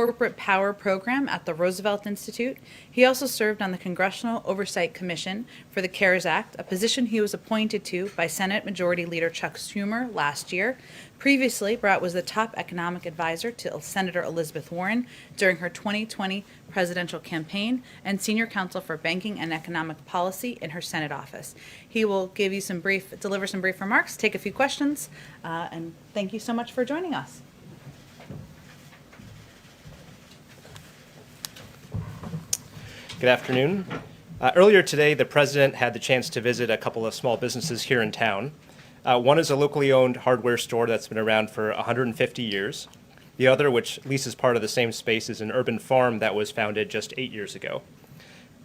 Corporate Power Program at the Roosevelt Institute. He also served on the Congressional Oversight Commission for the CARES Act, a position he was appointed to by Senate Majority Leader Chuck Schumer last year. Previously, Brett was the top economic advisor to Senator Elizabeth Warren during her 2020 presidential campaign and senior counsel for banking and economic policy in her Senate office. He will deliver some brief remarks, take a few questions, and thank you so much for joining us. Good afternoon. Earlier today, the president had the chance to visit a couple of small businesses here in town. One is a locally owned hardware store that's been around for 150 years. The other, which leases part of the same space, is an urban farm that was founded just 8 years ago.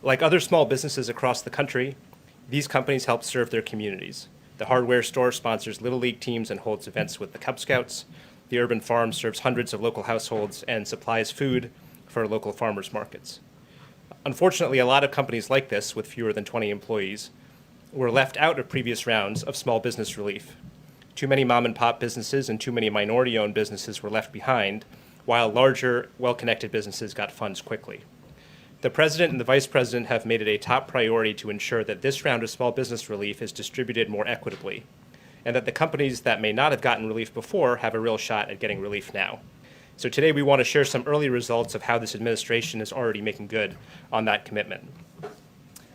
Like other small businesses across the country, these companies help serve their communities. The hardware store sponsors Little League teams and holds events with the Cub Scouts. The urban farm serves hundreds of local households and supplies food for local farmers markets. Unfortunately, a lot of companies like this, with fewer than 20 employees, were left out of previous rounds of small business relief. Too many mom-and-pop businesses and too many minority-owned businesses were left behind, while larger, well-connected businesses got funds quickly. The president and the vice president have made it a top priority to ensure that this round of small business relief is distributed more equitably, and that the companies that may not have gotten relief before have a real shot at getting relief now. So today we want to share some early results of how this administration is already making good on that commitment.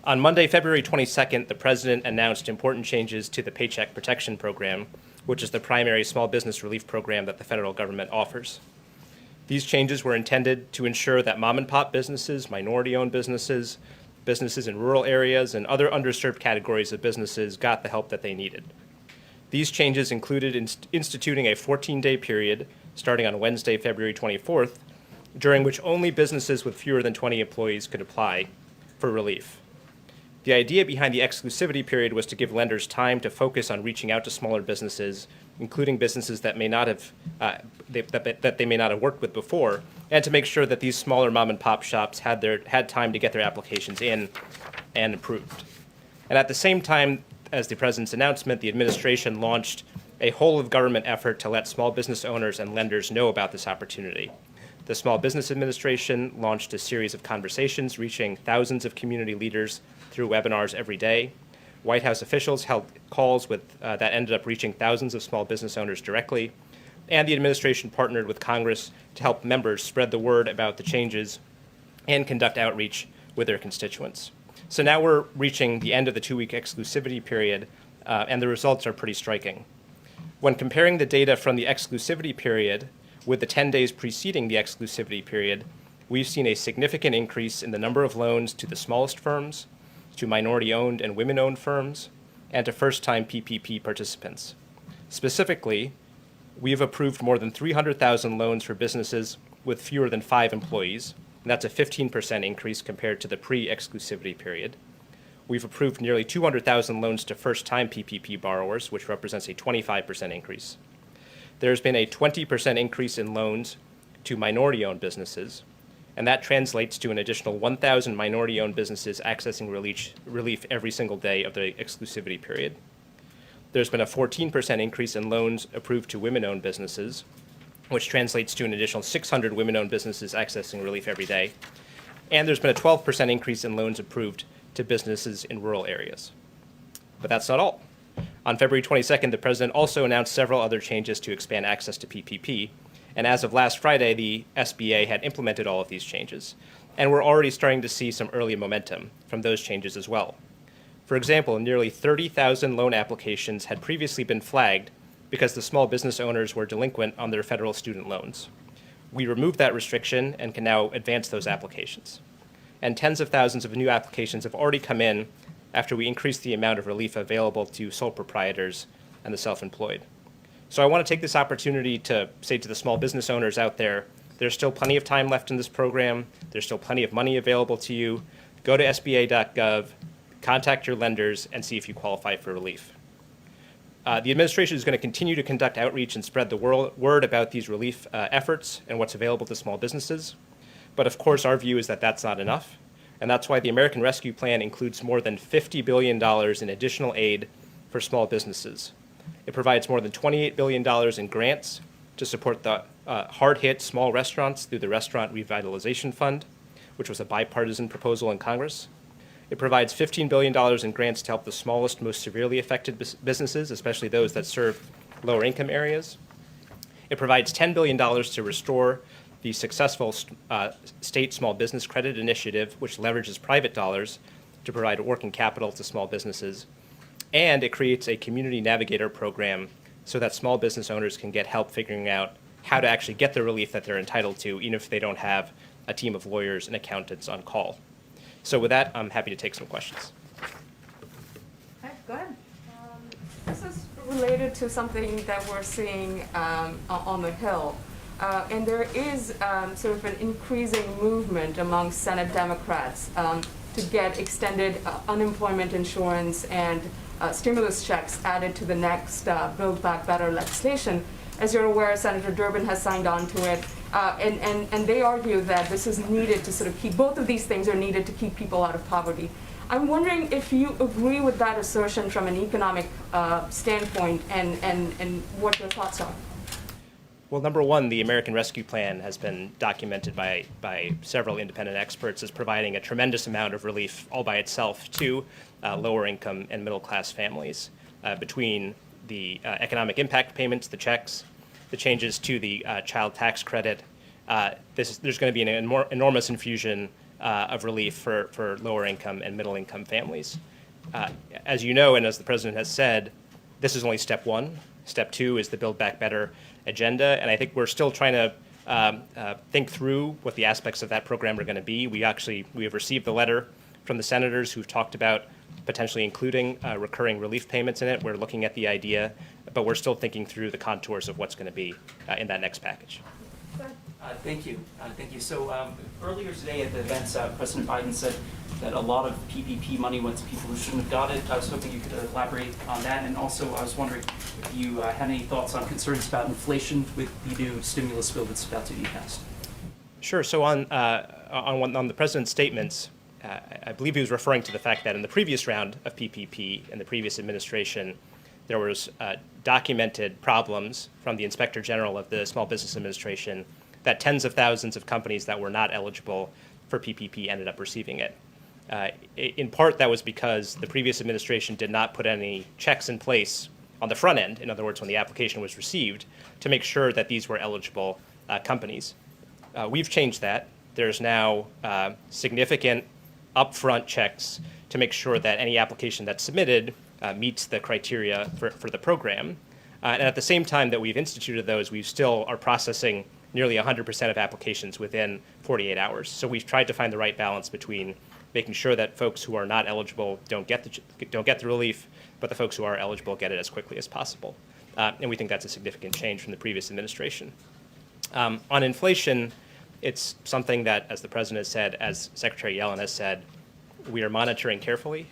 On Monday, February 22nd, the president announced important changes to the Paycheck Protection Program, which is the primary small business relief program that the federal government offers. These changes were intended to ensure that mom-and-pop businesses, minority-owned businesses, businesses in rural areas, and other underserved categories of businesses got the help that they needed. These changes included instituting a 14-day period starting on Wednesday, February 24th, during which only businesses with fewer than 20 employees could apply for relief. The idea behind the exclusivity period was to give lenders time to focus on reaching out to smaller businesses, including businesses that may not have that they may not have worked with before, and to make sure that these smaller mom-and-pop shops had time to get their applications in and approved. And at the same time as the president's announcement, the administration launched a whole-of-government effort to let small business owners and lenders know about this opportunity. The Small Business Administration launched a series of conversations reaching thousands of community leaders through webinars every day. White House officials held calls that ended up reaching thousands of small business owners directly, and the administration partnered with Congress to help members spread the word about the changes and conduct outreach with their constituents. So now we're reaching the end of the 2-week exclusivity period, and the results are pretty striking. When comparing the data from the exclusivity period with the 10 days preceding the exclusivity period, we've seen a significant increase in the number of loans to the smallest firms, to minority-owned and women-owned firms, and to first-time PPP participants. Specifically, we have approved more than 300,000 loans for businesses with fewer than 5 employees, and that's a 15% increase compared to the pre-exclusivity period. We've approved nearly 200,000 loans to first-time PPP borrowers, which represents a 25% increase. There's been a 20% increase in loans to minority-owned businesses, and that translates to an additional 1,000 minority-owned businesses accessing relief every single day of the exclusivity period. There's been a 14% increase in loans approved to women-owned businesses, which translates to an additional 600 women-owned businesses accessing relief every day. And there's been a 12% increase in loans approved to businesses in rural areas. But that's not all. On February 22nd, the president also announced several other changes to expand access to PPP, and as of last Friday, the SBA had implemented all of these changes, and we're already starting to see some early momentum from those changes as well. For example, nearly 30,000 loan applications had previously been flagged because the small business owners were delinquent on their federal student loans. We removed that restriction and can now advance those applications. And tens of thousands of new applications have already come in after we increased the amount of relief available to sole proprietors and the self-employed. So I want to take this opportunity to say to the small business owners out there, there's still plenty of time left in this program. There's still plenty of money available to you. Go to sba.gov, contact your lenders, and see if you qualify for relief. The administration is going to continue to conduct outreach and spread the word about these relief efforts and what's available to small businesses. But of course, our view is that that's not enough. And that's why the American Rescue Plan includes more than $50 billion in additional aid for small businesses. It provides more than $28 billion in grants to support the hard-hit small restaurants through the Restaurant Revitalization Fund, which was a bipartisan proposal in Congress. It provides $15 billion in grants to help the smallest, most severely affected businesses, especially those that serve lower income areas. It provides $10 billion to restore the successful state small business credit initiative, which leverages private dollars to provide working capital to small businesses. And it creates a community navigator program so that small business owners can get help figuring out how to actually get the relief that they're entitled to, even if they don't have a team of lawyers and accountants on call. So with that, I'm happy to take some questions. Okay, go ahead. This is related to something that we're seeing on the Hill. And there is sort of an increasing movement among Senate Democrats to get extended unemployment insurance and stimulus checks added to the next Build Back Better legislation. As you're aware, Senator Durbin has signed on to it. And they argue that this is needed to sort of keep, both of these things are needed to keep people out of poverty. I'm wondering if you agree with that assertion from an economic standpoint and what your thoughts are. Well, number one, the American Rescue Plan has been documented by several independent experts as providing a tremendous amount of relief all by itself to lower income and middle class families between the economic impact payments, the checks, the changes to the child tax credit. There's going to be an enormous infusion of relief for lower income and middle income families. As you know, and as the president has said, this is only step one. Step two is the Build Back Better agenda, and I think we're still trying to think through what the aspects of that program are going to be. We have received the letter from the senators who've talked about potentially including recurring relief payments in it. We're looking at the idea, but we're still thinking through the contours of what's going to be in that next package. Thank you. So earlier today at the events, President Biden said that a lot of PPP money went to people who shouldn't have got it. I was hoping you could elaborate on that. And also, I was wondering if you had any thoughts on concerns about inflation with the new stimulus bill that's about to be passed. Sure. So on the president's statements, I believe he was referring to the fact that in the previous round of PPP in the previous administration, there was documented problems from the Inspector General of the Small Business Administration that tens of thousands of companies that were not eligible for PPP ended up receiving it. In part, that was because the previous administration did not put any checks in place on the front end, in other words, when the application was received, to make sure that these were eligible companies. We've changed that. There's now significant upfront checks to make sure that any application that's submitted meets the criteria for the program. And at the same time that we've instituted those, we still are processing nearly 100% of applications within 48 hours. So we've tried to find the right balance between making sure that folks who are not eligible don't get the relief, but the folks who are eligible get it as quickly as possible. And we think that's a significant change from the previous administration. On inflation, it's something that, as the president has said, as Secretary Yellen has said, we are monitoring carefully.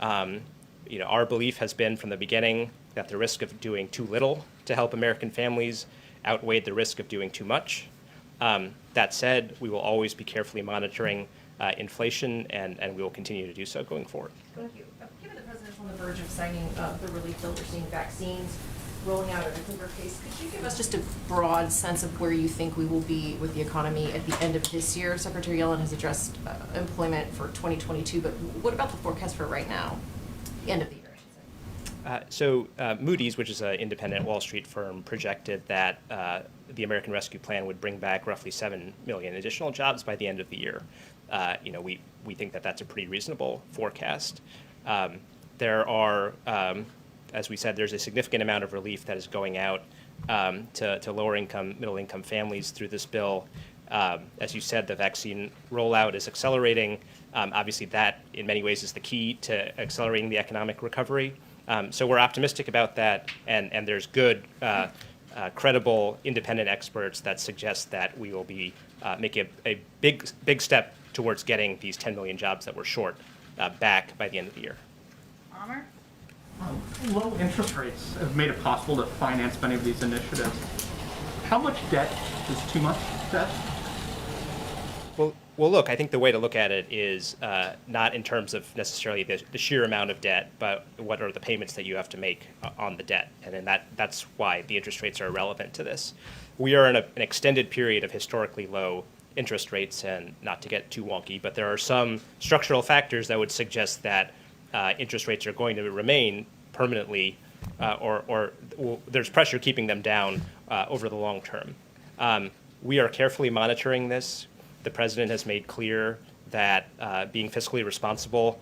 Our belief has been from the beginning that the risk of doing too little to help American families outweighed the risk of doing too much. That said, we will always be carefully monitoring inflation, and we will continue to do so going forward. Thank you. Given the president's on the verge of signing the relief bill, we're seeing vaccines rolling out at a quicker pace. Could you give us just a broad sense of where you think we will be with the economy at the end of this year? Secretary Yellen has addressed employment for 2022, but what about the forecast for right now, the end of the year, I should say? Moody's, which is an independent Wall Street firm, projected that the American Rescue Plan would bring back roughly 7 million additional jobs by the end of the year. We think that that's a pretty reasonable forecast. There are, as we said, there's a significant amount of relief that is going out to lower income, middle income families through this bill. As you said, the vaccine rollout is accelerating. Obviously, that in many ways is the key to accelerating the economic recovery. So we're optimistic about that, and there's good, credible, independent experts that suggest that we will be making a big step towards getting these 10 million jobs that were short back by the end of the year. Amr? Low interest rates have made it possible to finance many of these initiatives. How much debt is too much debt? Well, look, I think the way to look at it is not in terms of necessarily the sheer amount of debt, but what are the payments that you have to make on the debt. And then that's why the interest rates are relevant to this. we are in an extended period of historically low interest rates, and not to get too wonky, but there are some structural factors that would suggest that interest rates are going to remain permanently, there's pressure keeping them down over the long term. We are carefully monitoring this. The president has made clear that being fiscally responsible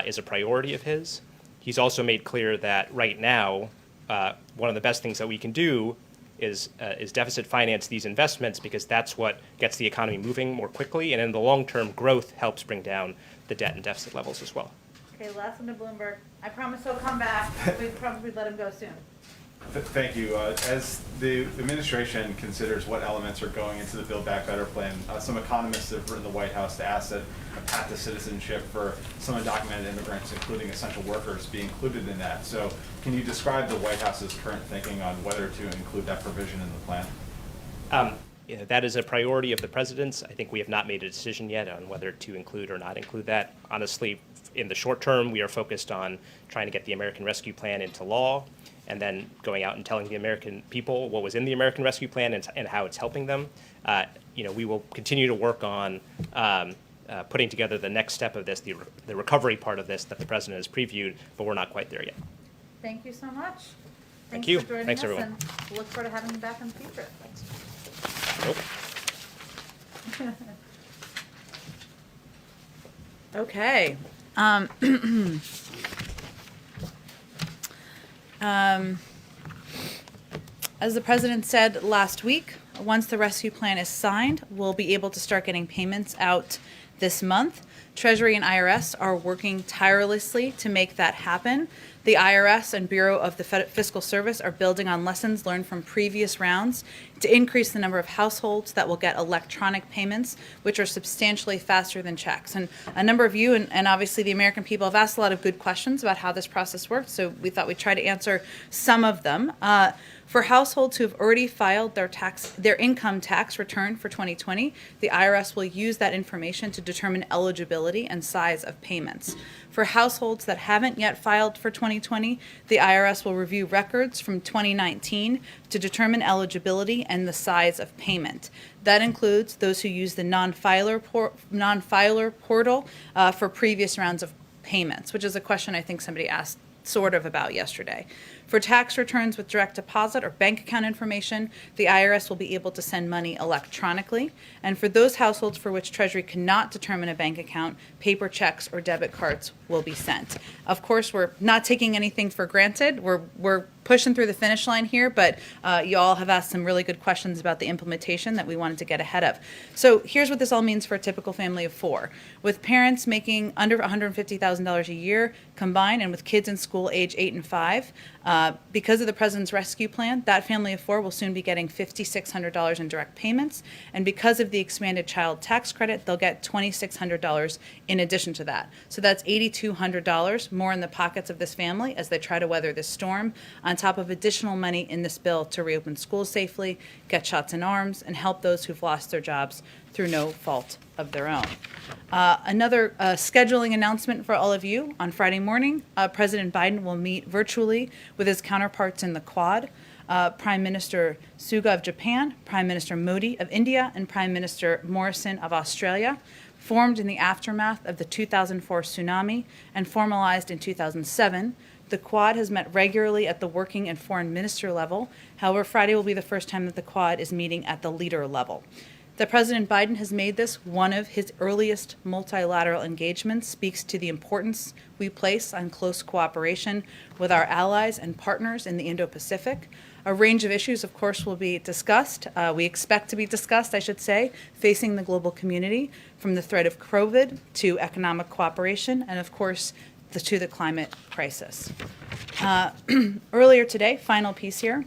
is a priority of his. He's also made clear that right now, one of the best things that we can do is deficit finance these investments, because that's what gets the economy moving more quickly, and in the long term, growth helps bring down the debt and deficit levels as well. Okay, last one to Bloomberg. I promise he'll come back. We promise we'd let him go soon. Thank you. As the administration considers what elements are going into the Build Back Better plan, some economists have written the White House to ask that a path to citizenship for some undocumented immigrants, including essential workers, be included in that. So can you describe the White House's current thinking on whether to include that provision in the plan? That is a priority of the president's. I think we have not made a decision yet on whether to include or not include that. Honestly, in the short term, we are focused on trying to get the American Rescue Plan into law, and then going out and telling the American people what was in the American Rescue Plan and how it's helping them. We will continue to work on putting together the next step of this, the recovery part of this that the president has previewed, but we're not quite there yet. Thank you so much. Thank you. For joining Thanks, us, everyone. and we'll look forward to having you back in the future. Nope. Okay. As the president said last week, once the rescue plan is signed, we'll be able to start getting payments out this month. Treasury and IRS are working tirelessly to make that happen. The IRS and Bureau of the Fiscal Service are building on lessons learned from previous rounds to increase the number of households that will get electronic payments, which are substantially faster than checks. And a number of you, and obviously the American people, have asked a lot of good questions about how this process works, so we thought we'd try to answer some of them. For households who have already filed their income tax return for 2020, the IRS will use that information to determine eligibility and size of payments. For households that haven't yet filed for 2020, the IRS will review records from 2019 to determine eligibility and the size of payment. That includes those who use the non-filer portal for previous rounds of payments, which is a question I think somebody asked sort of about yesterday. For tax returns with direct deposit or bank account information, the IRS will be able to send money electronically. And for those households for which Treasury cannot determine a bank account, paper checks or debit cards will be sent. Of course, we're not taking anything for granted. We're pushing through the finish line here, but you all have asked some really good questions about the implementation that we wanted to get ahead of. So here's what this all means for a typical family of four. With parents making under $150,000 a year combined, and with kids in school age 8 and 5, because of the President's Rescue Plan, that family of four will soon be getting $5,600 in direct payments. And because of the expanded child tax credit, they'll get $2,600 in addition to that. So that's $8,200 more in the pockets of this family as they try to weather this storm, on top of additional money in this bill to reopen schools safely, get shots in arms, and help those who've lost their jobs through no fault of their own. Another scheduling announcement for all of you. On Friday morning, President Biden will meet virtually with his counterparts in the Quad. Prime Minister Suga of Japan, Prime Minister Modi of India, and Prime Minister Morrison of Australia. Formed in the aftermath of the 2004 tsunami and formalized in 2007, the Quad has met regularly at the working and foreign minister level. However, Friday will be the first time that the Quad is meeting at the leader level. That President Biden has made this one of his earliest multilateral engagements speaks to the importance we place on close cooperation with our allies and partners in the Indo-Pacific. A range of issues, of course, will be discussed. We expect to be discussed, I should say, facing the global community, from the threat of COVID to economic cooperation, and of course, to the climate crisis. Earlier today, final piece here,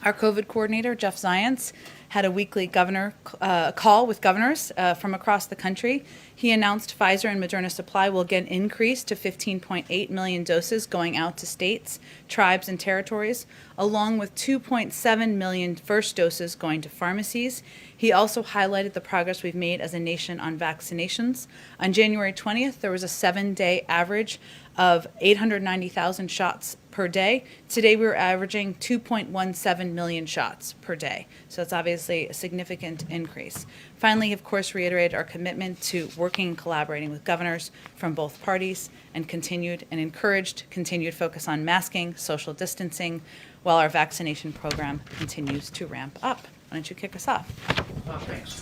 our COVID coordinator, Jeff Zients, had a weekly call with governors from across the country. He announced Pfizer and Moderna supply will again increase to 15.8 million doses going out to states, tribes, and territories, along with 2.7 million first doses going to pharmacies. He also highlighted the progress we've made as a nation on vaccinations. On January 20th, there was a 7-day average of 890,000 shots per day. Today, we were averaging 2.17 million shots per day. So that's obviously a significant increase. Finally, of course, reiterated our commitment to working and collaborating with governors from both parties and encouraged continued focus on masking, social distancing, while our vaccination program continues to ramp up. Why don't you kick us off? Thanks.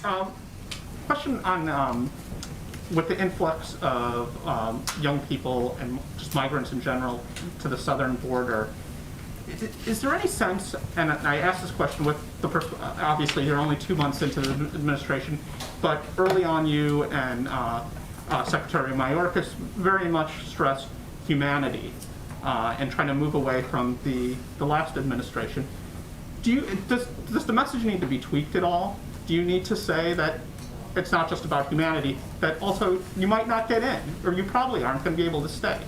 Question on with the influx of young people and just migrants in general to the southern border, is there any sense, and I asked this question with obviously you're only 2 months into the administration, but early on you and Secretary Mayorkas very much stressed humanity and trying to move away from the last administration. Does the message need to be tweaked at all? Do you need to say that it's not just about humanity, that also you might not get in, or you probably aren't going to be able to stay?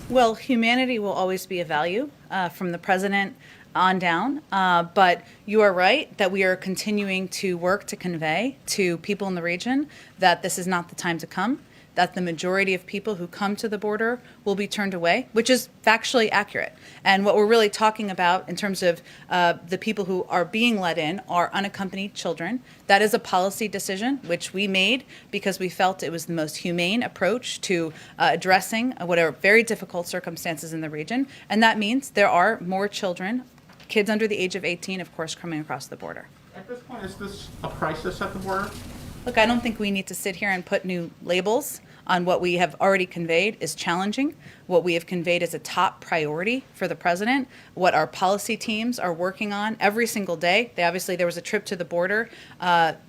Well, humanity will always be a value from the president on down, but you are right that we are continuing to work to convey to people in the region that this is not the time to come, that the majority of people who come to the border will be turned away, which is factually accurate. And what we're really talking about in terms of the people who are being let in are unaccompanied children. That is a policy decision which we made because we felt it was the most humane approach to addressing what are very difficult circumstances in the region. And that means there are more children, kids under the age of 18, of course, coming across the border. At this point, is this a crisis at the border? Look, I don't think we need to sit here and put new labels on what we have already conveyed is challenging. What we have conveyed is a top priority for the president, what our policy teams are working on every single day. There was a trip to the border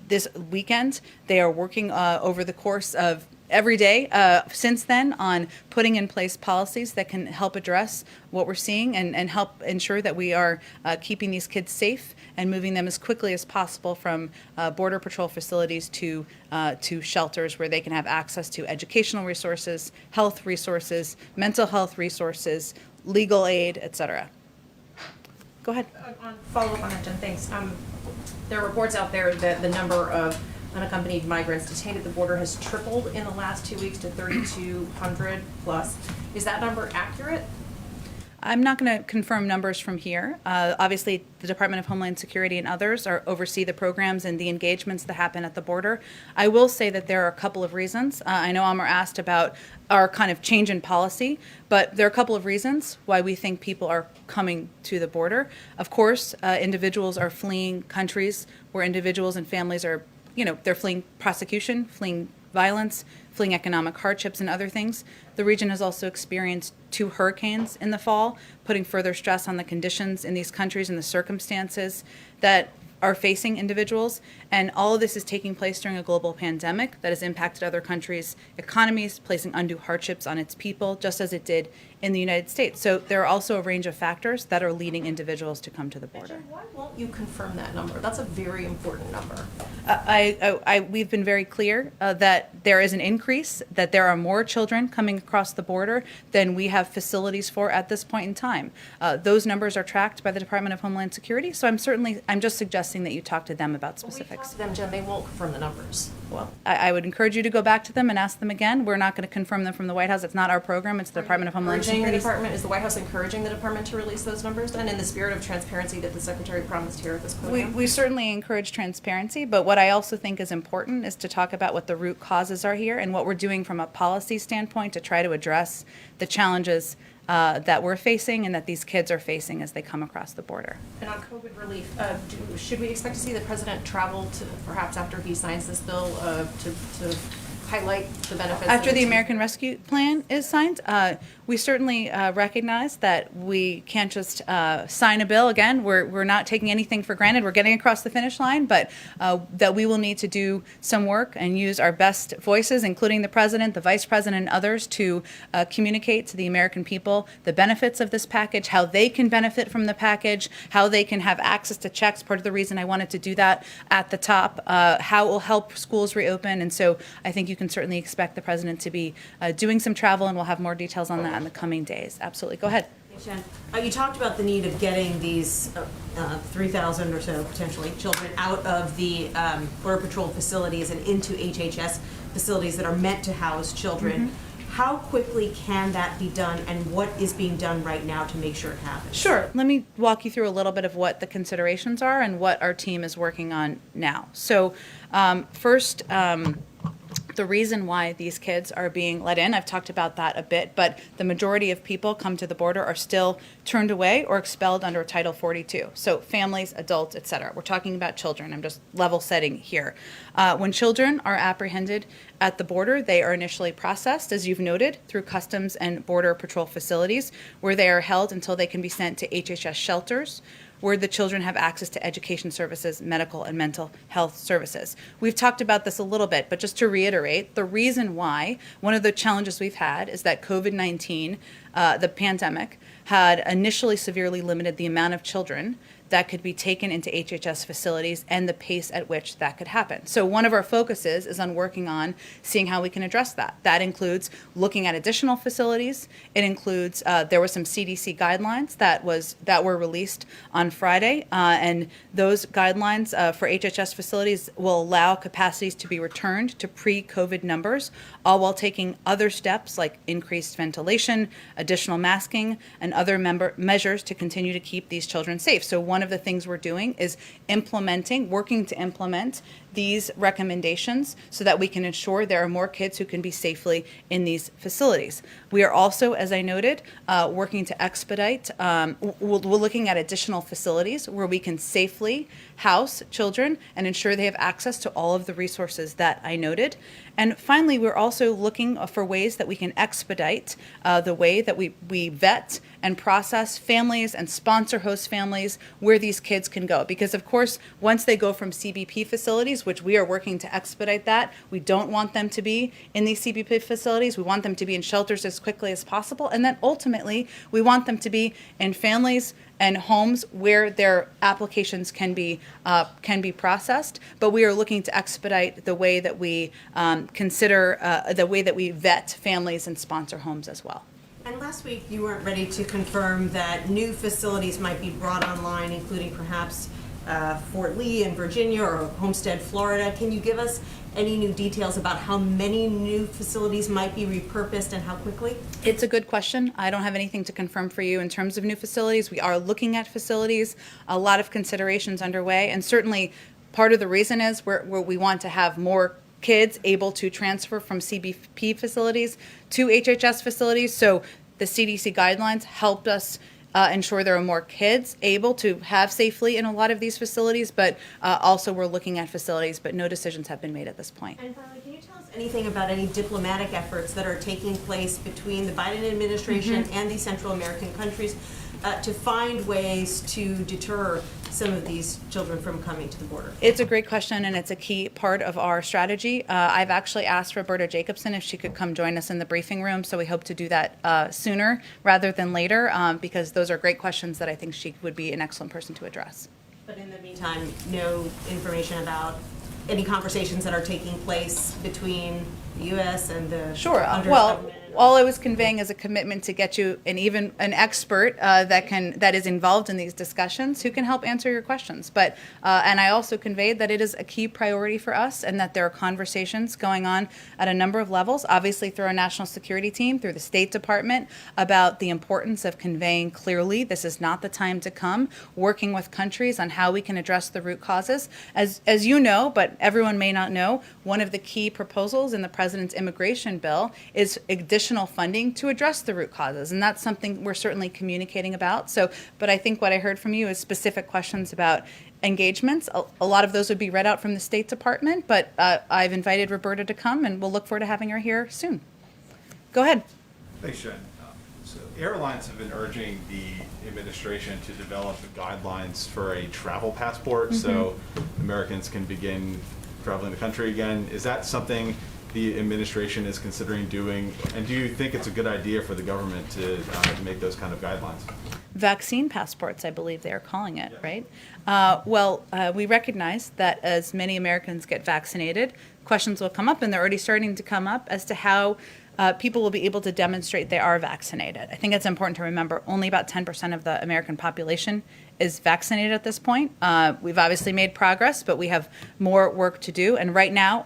this weekend. They are working over the course of every day since then on putting in place policies that can help address what we're seeing and help ensure that we are keeping these kids safe and moving them as quickly as possible from Border Patrol facilities to shelters where they can have access to educational resources, health resources, mental health resources, legal aid, et cetera. Go ahead. On follow up on that, Jen, thanks. There are reports out there that the number of unaccompanied migrants detained at the border has tripled in the last 2 weeks to 3,200 plus. Is that number accurate? I'm not going to confirm numbers from here. Obviously, the Department of Homeland Security and others oversee the programs and the engagements that happen at the border. I will say that there are a couple of reasons. I know Amr asked about our kind of change in policy, but there are a couple of reasons why we think people are coming to the border. Of course, individuals are fleeing countries where individuals and families are, they're fleeing prosecution, fleeing violence, fleeing economic hardships and other things. The region has also experienced 2 hurricanes in the fall, putting further stress on the conditions in these countries and the circumstances that are facing individuals. And all of this is taking place during a global pandemic that has impacted other countries' economies, placing undue hardships on its people, just as it did in the United States. So there are also a range of factors that are leading individuals to come to the border. Jen, why won't you confirm that number? That's a very important number. We've been very clear that there is an increase, that there are more children coming across the border than we have facilities for at this point in time. Those numbers are tracked by the Department of Homeland Security, so I'm just suggesting that you talk to them about specifics. Well, we talked to them, Jen, they won't confirm the numbers. Well, I would encourage you to go back to them and ask them again. We're not going to confirm them from the White House. It's not our program. It's the Department of Homeland Security. Is the White House encouraging the department to release those numbers then in the spirit of transparency that the Secretary promised here at this podium? We certainly encourage transparency, but what I also think is important is to talk about what the root causes are here and what we're doing from a policy standpoint to try to address the challenges that we're facing and that these kids are facing as they come across the border. And on COVID relief, should we expect to see the president travel to, perhaps after he signs this bill, to highlight the benefits? After the American Rescue Plan is signed, we certainly recognize that we can't just sign a bill. Again, we're not taking anything for granted. We're getting across the finish line, but that we will need to do some work and use our best voices, including the president, the vice president, and others, to communicate to the American people the benefits of this package, how they can benefit from the package, how they can have access to checks. Part of the reason I wanted to do that at the top, how it will help schools reopen. And so I think you can certainly expect the president to be doing some travel, and we'll have more details on that in the coming days. Absolutely. Go ahead. Shen, you talked about the need of getting these 3,000 or so potentially children out of the Border Patrol facilities and into HHS facilities that are meant to house children. How quickly can that be done, and what is being done right now to make sure it happens? Sure. Let me walk you through a little bit of what the considerations are and what our team is working on now. So first, the reason why these kids are being let in, I've talked about that a bit, but the majority of people come to the border are still turned away or expelled under Title 42. So families, adults, et cetera. We're talking about children. I'm just level setting here. When children are apprehended at the border, they are initially processed, as you've noted, through Customs and Border Patrol facilities, where they are held until they can be sent to HHS shelters, where the children have access to education services, medical and mental health services. We've talked about this a little bit, but just to reiterate, the reason why, one of the challenges we've had is that COVID-19, the pandemic, had initially severely limited the amount of children that could be taken into HHS facilities and the pace at which that could happen. So one of our focuses is on working on seeing how we can address that. That includes looking at additional facilities. It includes, there were some CDC guidelines that were released on Friday, and those guidelines for HHS facilities will allow capacities to be returned to pre-COVID numbers, all while taking other steps like increased ventilation, additional masking, and other measures to continue to keep these children safe. So one of the things we're doing is working to implement these recommendations so that we can ensure there are more kids who can be safely in these facilities. We are also, as I noted, working to expedite, we're looking at additional facilities where we can safely house children and ensure they have access to all of the resources that I noted. And finally, we're also looking for ways that we can expedite the way that we vet and process families and sponsor host families where these kids can go. Because of course, once they go from CBP facilities, which we are working to expedite that, we don't want them to be in these CBP facilities. We want them to be in shelters as quickly as possible. And then ultimately, we want them to be in families and homes where their applications can be processed. But we are looking to expedite the way that we the way that we vet families and sponsor homes as well. And last week, you weren't ready to confirm that new facilities might be brought online, including perhaps Fort Lee in Virginia or Homestead, Florida. Can you give us any new details about how many new facilities might be repurposed and how quickly? It's a good question. I don't have anything to confirm for you in terms of new facilities. We are looking at facilities, a lot of considerations underway, and certainly part of the reason is we want to have more kids able to transfer from CBP facilities to HHS facilities. So the CDC guidelines helped us ensure there are more kids able to have safely in a lot of these facilities, but also we're looking at facilities, but no decisions have been made at this point. And finally, can you tell us anything about any diplomatic efforts that are taking place between the Biden administration and these Central American countries to find ways to deter some of these children from coming to the border? It's a great question, and it's a key part of our strategy. I've actually asked Roberta Jacobson if she could come join us in the briefing room, so we hope to do that sooner rather than later, because those are great questions that I think she would be an excellent person to address. But in the meantime, no information about any conversations that are taking place between the U.S. and the Sure. Honduras Well, government? all I was conveying is a commitment to get you an expert that is involved in these discussions who can help answer your questions. But and I also conveyed that it is a key priority for us, and that there are conversations going on at a number of levels. Obviously, through our national security team, through the State Department, about the importance of conveying clearly this is not the time to come. Working with countries on how we can address the root causes, as you know, but everyone may not know. One of the key proposals in the president's immigration bill is additional funding to address the root causes, and that's something we're certainly communicating about. So, but I think what I heard from you is specific questions about engagements. A lot of those would be read out from the State Department, but I've invited Roberta to come, and we'll look forward to having her here soon. Go ahead. Thanks, Jen. So airlines have been urging the administration to develop guidelines for a travel passport so Americans can begin traveling the country again. Is that something the administration is considering doing? And do you think it's a good idea for the government to make those kind of guidelines? Vaccine passports, I believe they are calling it, right? We recognize that as many Americans get vaccinated, questions will come up, and they're already starting to come up as to how people will be able to demonstrate they are vaccinated. I think it's important to remember only about 10% of the American population is vaccinated at this point. We've obviously made progress, but we have more work to do. And right now,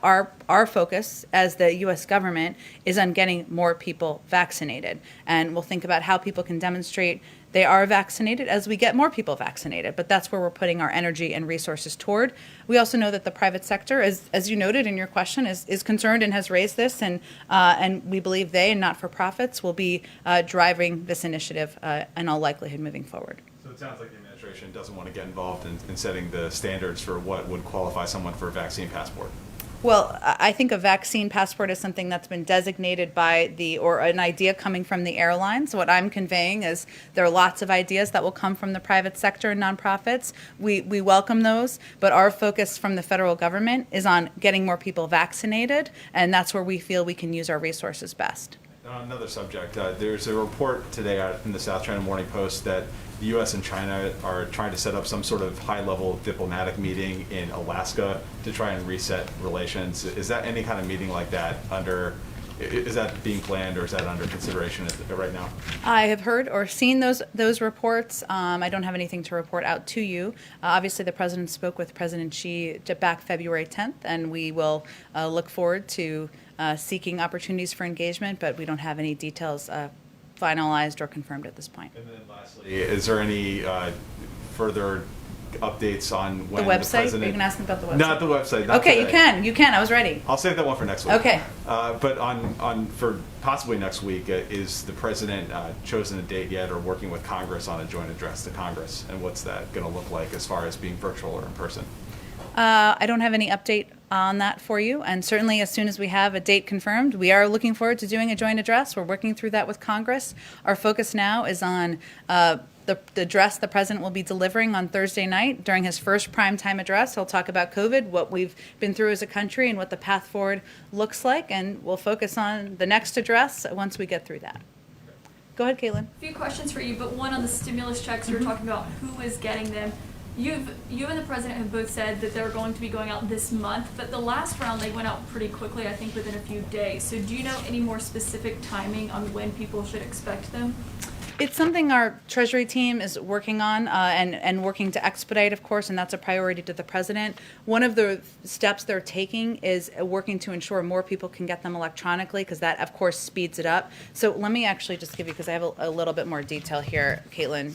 our focus as the U.S. government is on getting more people vaccinated. And we'll think about how people can demonstrate they are vaccinated as we get more people vaccinated. But that's where we're putting our energy and resources toward. We also know that the private sector, as you noted in your question, is concerned and has raised this. And we believe they and not-for-profits will be driving this initiative in all likelihood moving forward. So it sounds like the administration doesn't want to get involved in setting the standards for what would qualify someone for a vaccine passport. Well, I think a vaccine passport is something that's been designated by or an idea coming from the airlines. What I'm conveying is there are lots of ideas that will come from the private sector and nonprofits. We welcome those, but our focus from the federal government is on getting more people vaccinated, and that's where we feel we can use our resources best. On another subject, there's a report today out in the South China Morning Post that the U.S. and China are trying to set up some sort of high-level diplomatic meeting in Alaska to try and reset relations. Is that any kind of meeting like that is that being planned, or is that under consideration right now? I have heard or seen those reports. I don't have anything to report out to you. Obviously, the president spoke with President Xi back February 10th, and we will look forward to seeking opportunities for engagement, but we don't have any details finalized or confirmed at this point. And then lastly, is there any further updates on when The website? the president... Are you going to ask me about the website? Not the website. Not Okay, today. you can. I was ready. I'll save that one for next week. Okay. But for possibly next week, is the president chosen a date yet, or working with Congress on a joint address to Congress? And what's that going to look like as far as being virtual or in person? I don't have any update on that for you, and certainly as soon as we have a date confirmed, we are looking forward to doing a joint address. We're working through that with Congress. Our focus now is on the address the president will be delivering on Thursday night during his first primetime address. He'll talk about COVID, what we've been through as a country, and what the path forward looks like, and we'll focus on the next address once we get through that. Go ahead, Caitlin. A few questions for you, but one on the stimulus checks. You were talking about who is getting them. You and the president have both said that they're going to be going out this month, but the last round they went out pretty quickly, I think within a few days. So do you know any more specific timing on when people should expect them? It's something our Treasury team is working on and working to expedite, of course, and that's a priority to the president. One of the steps they're taking is working to ensure more people can get them electronically, because that, of course, speeds it up. So let me actually just give you, because I have a little bit more detail here, Caitlin,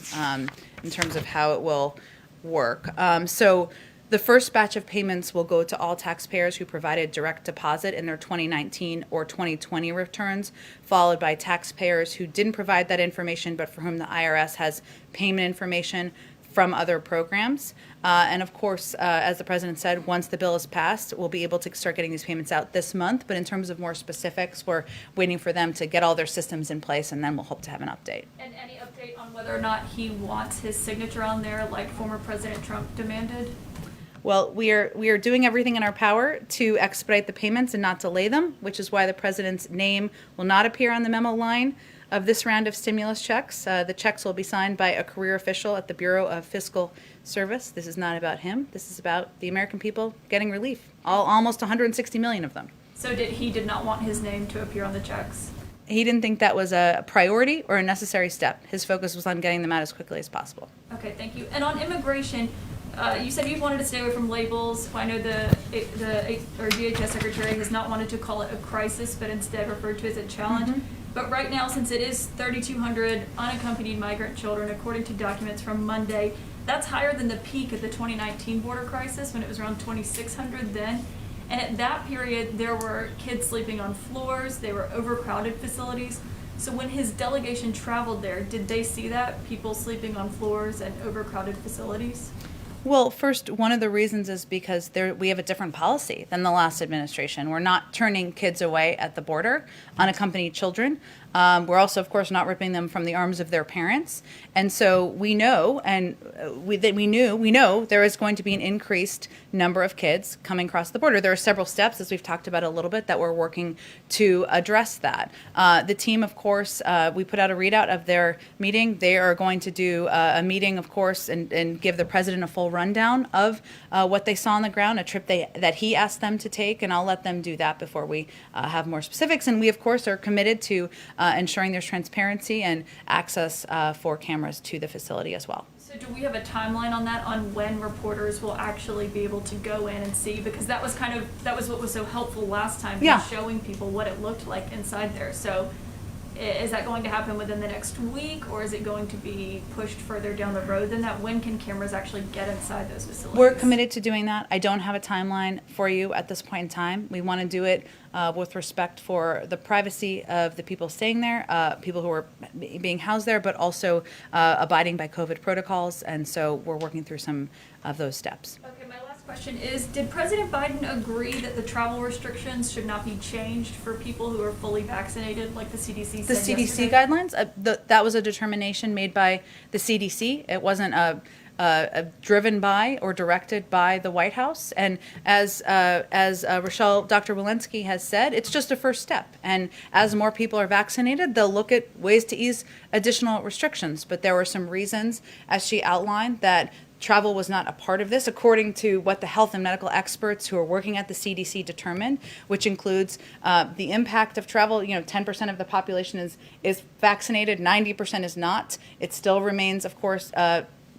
in terms of how it will work. So the first batch of payments will go to all taxpayers who provided direct deposit in their 2019 or 2020 returns, followed by taxpayers who didn't provide that information but for whom the IRS has payment information from other programs. And of course, as the president said, once the bill is passed, we'll be able to start getting these payments out this month. But in terms of more specifics, we're waiting for them to get all their systems in place, and then we'll hope to have an update. And any update on whether or not he wants his signature on there like former President Trump demanded? Well, we are doing everything in our power to expedite the payments and not delay them, which is why the president's name will not appear on the memo line of this round of stimulus checks. The checks will be signed by a career official at the Bureau of Fiscal Service. This is not about him. This is about the American people getting relief, almost 160 million of them. So he did not want his name to appear on the checks? He didn't think that was a priority or a necessary step. His focus was on getting them out as quickly as possible. Okay, thank you. And on immigration, you said you wanted to stay away from labels. I know the DHS secretary has not wanted to call it a crisis, but instead referred to it as a challenge. Mm-hmm. But right now, since it is 3,200 unaccompanied migrant children, according to documents from Monday, that's higher than the peak of the 2019 border crisis when it was around 2,600 then. And at that period, there were kids sleeping on floors. They were overcrowded facilities. So when his delegation traveled there, did they see that, people sleeping on floors and overcrowded facilities? Well, first, one of the reasons is because we have a different policy than the last administration. We're not turning kids away at the border, unaccompanied children. We're also, of course, not ripping them from the arms of their parents. And so we know, and we know there is going to be an increased number of kids coming across the border. There are several steps, as we've talked about a little bit, that we're working to address that. The team, of course, we put out a readout of their meeting. They are going to do a meeting, of course, and give the president a full rundown of what they saw on the ground, a trip that he asked them to take, and I'll let them do that before we have more specifics. And we, of course, are committed to ensuring there's transparency and access for cameras to the facility as well. So do we have a timeline on that, on when reporters will actually be able to go in and see? Because that was what was so helpful last time, Yeah. showing people what it looked like inside there. So is that going to happen within the next week, or is it going to be pushed further down the road than that? When can cameras actually get inside those facilities? We're committed to doing that. I don't have a timeline for you at this point in time. We want to do it with respect for the privacy of the people staying there, people who are being housed there, but also abiding by COVID protocols. And so we're working through some of those steps. Okay, my last question is, did President Biden agree that the travel restrictions should not be changed for people who are fully vaccinated, like the CDC said The CDC yesterday? guidelines, that was a determination made by the CDC. It wasn't driven by or directed by the White House. And as Dr. Walensky has said, it's just a first step. And as more people are vaccinated, they'll look at ways to ease additional restrictions. But there were some reasons, as she outlined, that travel was not a part of this, according to what the health and medical experts who are working at the CDC determined, which includes the impact of travel. 10% of the population is vaccinated, 90% is not. It still remains, of course,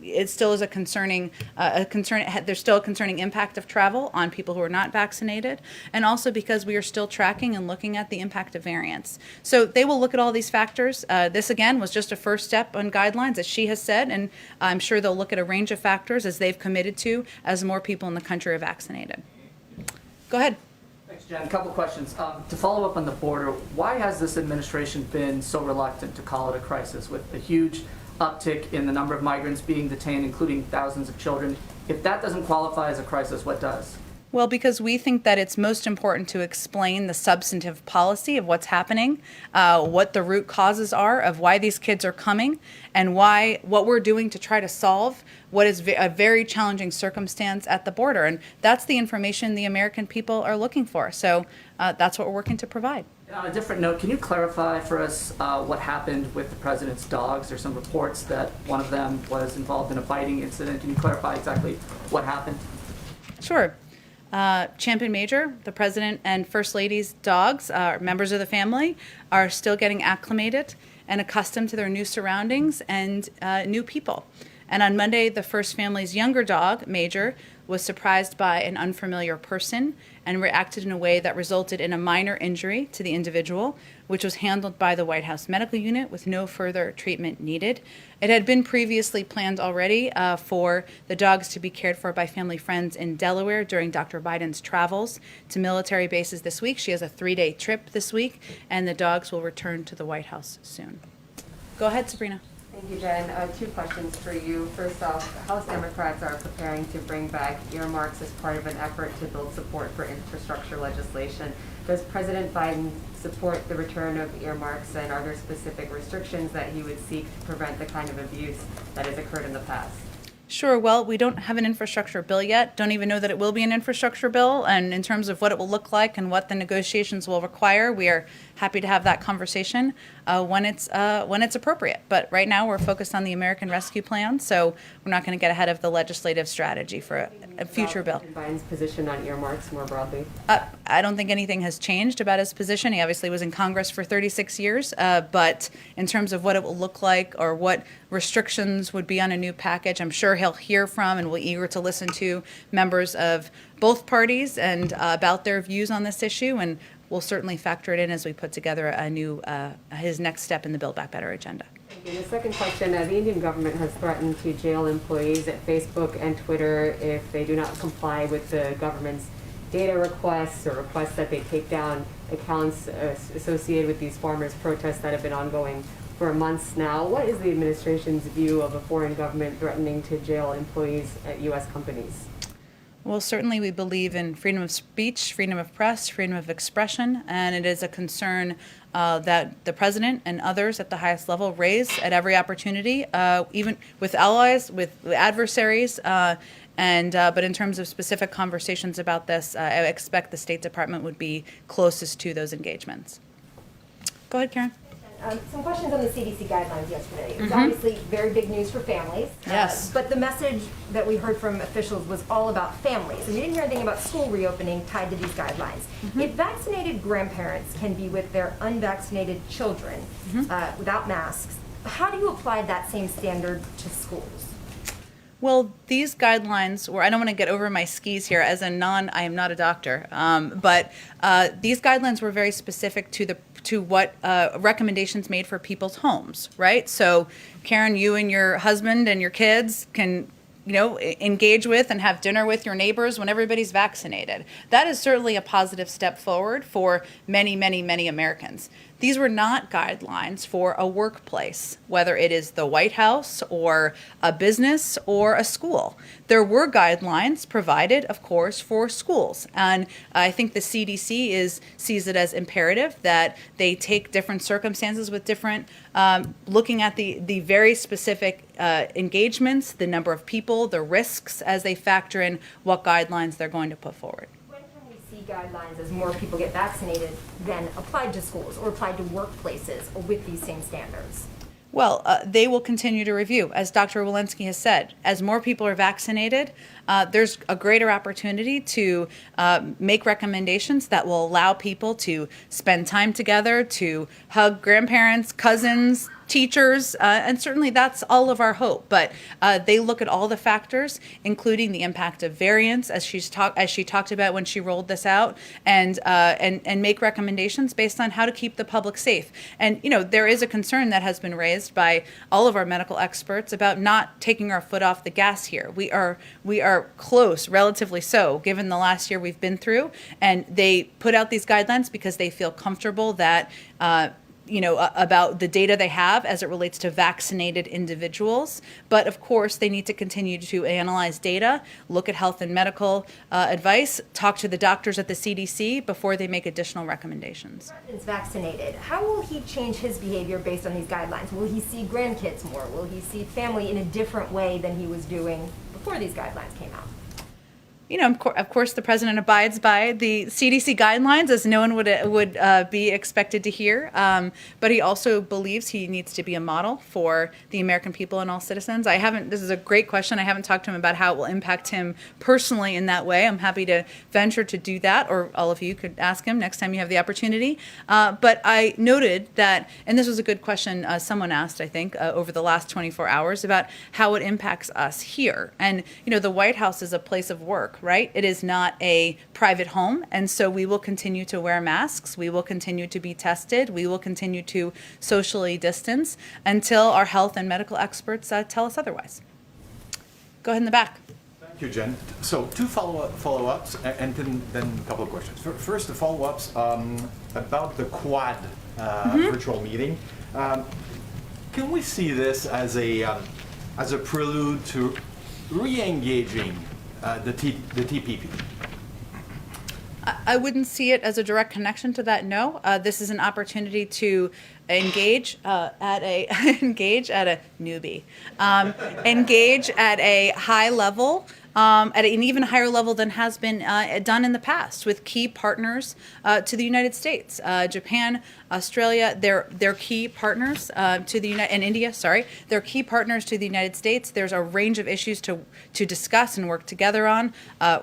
it still is a concern. There's still a concerning impact of travel on people who are not vaccinated, and also because we are still tracking and looking at the impact of variants. So they will look at all these factors. This again was just a first step on guidelines, as she has said, and I'm sure they'll look at a range of factors as they've committed to as more people in the country are vaccinated. Go ahead. Thanks, Jen. A couple questions. To follow up on the border, why has this administration been so reluctant to call it a crisis with a huge uptick in the number of migrants being detained, including thousands of children? If that doesn't qualify as a crisis, what does? Well, because we think that it's most important to explain the substantive policy of what's happening, what the root causes are of why these kids are coming, and what we're doing to try to solve what is a very challenging circumstance at the border. And that's the information the American people are looking for. So that's what we're working to provide. On a different note, can you clarify for us what happened with the president's dogs? There's some reports that one of them was involved in a biting incident. Can you clarify exactly what happened? Sure. Champion Major, the president and first lady's dogs, members of the family, are still getting acclimated and accustomed to their new surroundings and new people. And on Monday, the first family's younger dog, Major, was surprised by an unfamiliar person and reacted in a way that resulted in a minor injury to the individual, which was handled by the White House Medical Unit with no further treatment needed. It had been previously planned already for the dogs to be cared for by family friends in Delaware during Dr. Biden's travels to military bases this week. She has a 3-day trip this week, and the dogs will return to the White House soon. Go ahead, Sabrina. Thank you, Jen. 2 questions for you. First off, House Democrats are preparing to bring back earmarks as part of an effort to build support for infrastructure legislation. Does President Biden support the return of earmarks, and are there specific restrictions that he would seek to prevent the kind of abuse that has occurred in the past? Sure. Well, we don't have an infrastructure bill yet. Don't even know that it will be an infrastructure bill. And in terms of what it will look like and what the negotiations will require, we are happy to have that conversation when it's appropriate. But right now, we're focused on the American Rescue Plan, so we're not going to get ahead of the legislative strategy for a future bill. Biden's position on earmarks more broadly? I don't think anything has changed about his position. He obviously was in Congress for 36 years, but in terms of what it will look like or what restrictions would be on a new package, I'm sure he'll hear from and we're eager to listen to members of both parties and about their views on this issue, and we'll certainly factor it in as we put together a new his next step in the Build Back Better agenda. Thank you. The second question, the Indian government has threatened to jail employees at Facebook and Twitter if they do not comply with the government's data requests or requests that they take down accounts associated with these farmers' protests that have been ongoing for months now. What is the administration's view of a foreign government threatening to jail employees at U.S. companies? Well, certainly we believe in freedom of speech, freedom of press, freedom of expression, and it is a concern that the president and others at the highest level raise at every opportunity, even with allies, with adversaries, but in terms of specific conversations about this, I expect the State Department would be closest to those engagements. Go ahead, Karen. Some questions on the CDC guidelines yesterday. It was obviously very big news for families. Yes. But the message that we heard from officials was all about families. And we didn't hear anything about school reopening tied to these guidelines. If vaccinated grandparents can be with their unvaccinated children without masks, how do you apply that same standard to schools? Well, these guidelines were, I don't want to get over my skis here as I am not a doctor, but these guidelines were very specific to what recommendations made for people's homes, right? So, Karen, you and your husband and your kids can, engage with and have dinner with your neighbors when everybody's vaccinated. That is certainly a positive step forward for many, many, many Americans. These were not guidelines for a workplace, whether it is the White House or a business or a school. There were guidelines provided, of course, for schools. And I think the CDC sees it as imperative that they take different circumstances with different, looking at the very specific engagements, the number of people, the risks as they factor in what guidelines they're going to put forward. Guidelines as more people get vaccinated than applied to schools or applied to workplaces with these same standards? Well, they will continue to review. As Dr. Walensky has said, as more people are vaccinated, there's a greater opportunity to make recommendations that will allow people to spend time together, to hug grandparents, cousins, teachers, and certainly that's all of our hope. But they look at all the factors, including the impact of variants, as she talked about when she rolled this out, and make recommendations based on how to keep the public safe. And there is a concern that has been raised by all of our medical experts about not taking our foot off the gas here. We are close, relatively so, given the last year we've been through, and they put out these guidelines because they feel comfortable that about the data they have as it relates to vaccinated individuals. But of course, they need to continue to analyze data, look at health and medical advice, talk to the doctors at the CDC before they make additional recommendations. Is vaccinated. How will he change his behavior based on these guidelines? Will he see grandkids more? Will he see family in a different way than he was doing before these guidelines came out? Of course, the president abides by the CDC guidelines, as no one would be expected to hear. But he also believes he needs to be a model for the American people and all citizens. This is a great question. I haven't talked to him about how it will impact him personally in that way. I'm happy to venture to do that, or all of you could ask him next time you have the opportunity. But I noted that, and this was a good question someone asked, I think, over the last 24 hours about how it impacts us here. And, the White House is a place of work. Right? It is not a private home, and so we will continue to wear masks. We will continue to be tested. We will continue to socially distance until our health and medical experts tell us otherwise. Go ahead in the back. Thank you, Jen. So 2 follow-ups and then a couple of questions. First, the follow-ups about the Quad virtual meeting. Can we see this as a prelude to re-engaging the TPP? I wouldn't see it as a direct connection to that. No, this is an opportunity to engage at a newbie, engage at a high level. At an even higher level than has been done in the past with key partners to the United States, Japan, Australia. They're key partners to the and India. Sorry, they're key partners to the United States. There's a range of issues to discuss and work together on,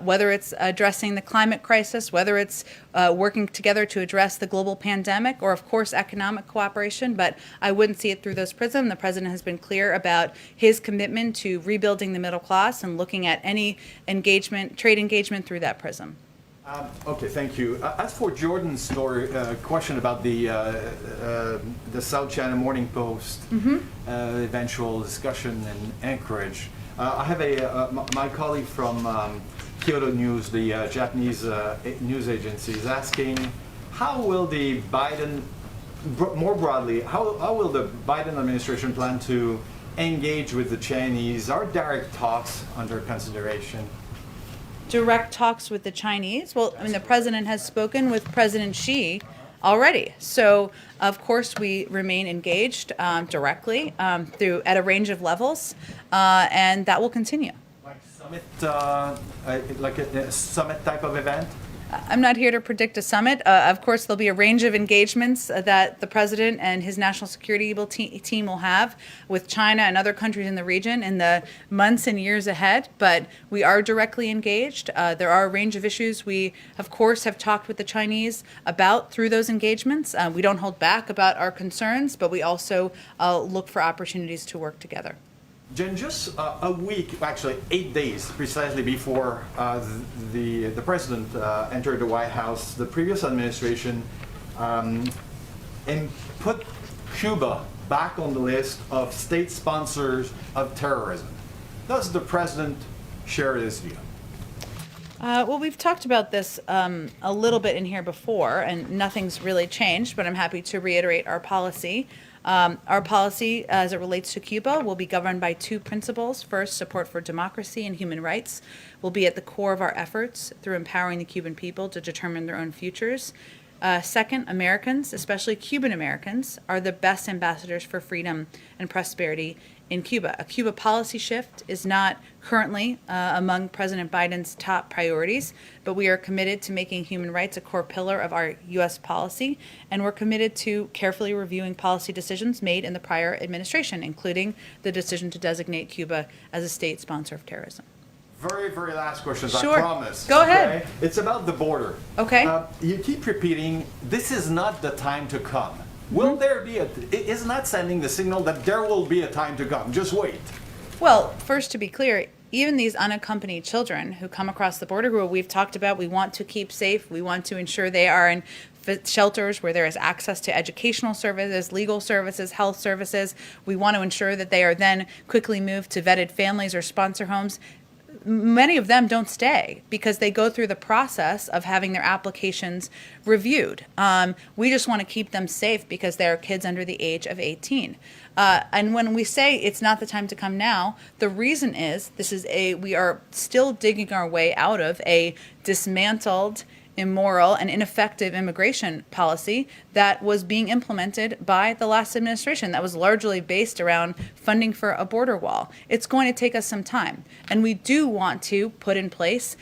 whether it's addressing the climate crisis, whether it's working together to address the global pandemic, or of course economic cooperation. But I wouldn't see it through those prisms. The president has been clear about his commitment to rebuilding the middle class and looking at any trade engagement through that prism. Okay, thank you. As for Jordan's story, question about the South China Morning Post eventual discussion in Anchorage, I have my colleague from Kyoto News, the Japanese news agency, is asking how will the Biden, more broadly, how will the Biden administration plan to engage with the Chinese? Are direct talks under consideration? direct talks with the Chinese? Well, I mean, the president has spoken with President Xi already. So, of course, we remain engaged directly through at a range of levels, and that will continue. Like summit, like a summit type of event? I'm not here to predict a summit. Of course, there'll be a range of engagements that the president and his national security team will have with China and other countries in the region in the months and years ahead. But we are directly engaged. There are a range of issues we, of course, have talked with the Chinese about through those engagements. We don't hold back about our concerns, but we also look for opportunities to work together. Jen, just a week, actually 8 days precisely before the president entered the White House, the previous administration and put Cuba back on the list of state sponsors of terrorism. Does the president share this view? Well, we've talked about this a little bit in here before, and nothing's really changed, but I'm happy to reiterate our policy. Our policy, as it relates to Cuba, will be governed by two principles. First, support for democracy and human rights will be at the core of our efforts through empowering the Cuban people to determine their own futures. Second, Americans, especially Cuban Americans, are the best ambassadors for freedom and prosperity in Cuba. A Cuba policy shift is not currently among President Biden's top priorities, but we are committed to making human rights a core pillar of our U.S. policy, and we're committed to carefully reviewing policy decisions made in the prior administration, including the decision to designate Cuba as a state sponsor of terrorism. Very, very last questions, Sure. I promise. Go ahead. Okay? It's about the border. Okay. You keep repeating, this is not the time to come. Will there be isn't that sending the signal that there will be a time to come? Just wait. Well, first, to be clear, even these unaccompanied children who come across the border, who we've talked about, we want to keep safe. We want to ensure they are in shelters where there is access to educational services, legal services, health services. We want to ensure that they are then quickly moved to vetted families or sponsor homes. Many of them don't stay because they go through the process of having their applications reviewed. We just want to keep them safe because they are kids under the age of 18. And when we say it's not the time to come now, the reason is we are still digging our way out of a dismantled, immoral, and ineffective immigration policy that was being implemented by the last administration that was largely based around funding for a border wall. It's going to take us some time. And we do want to put in place,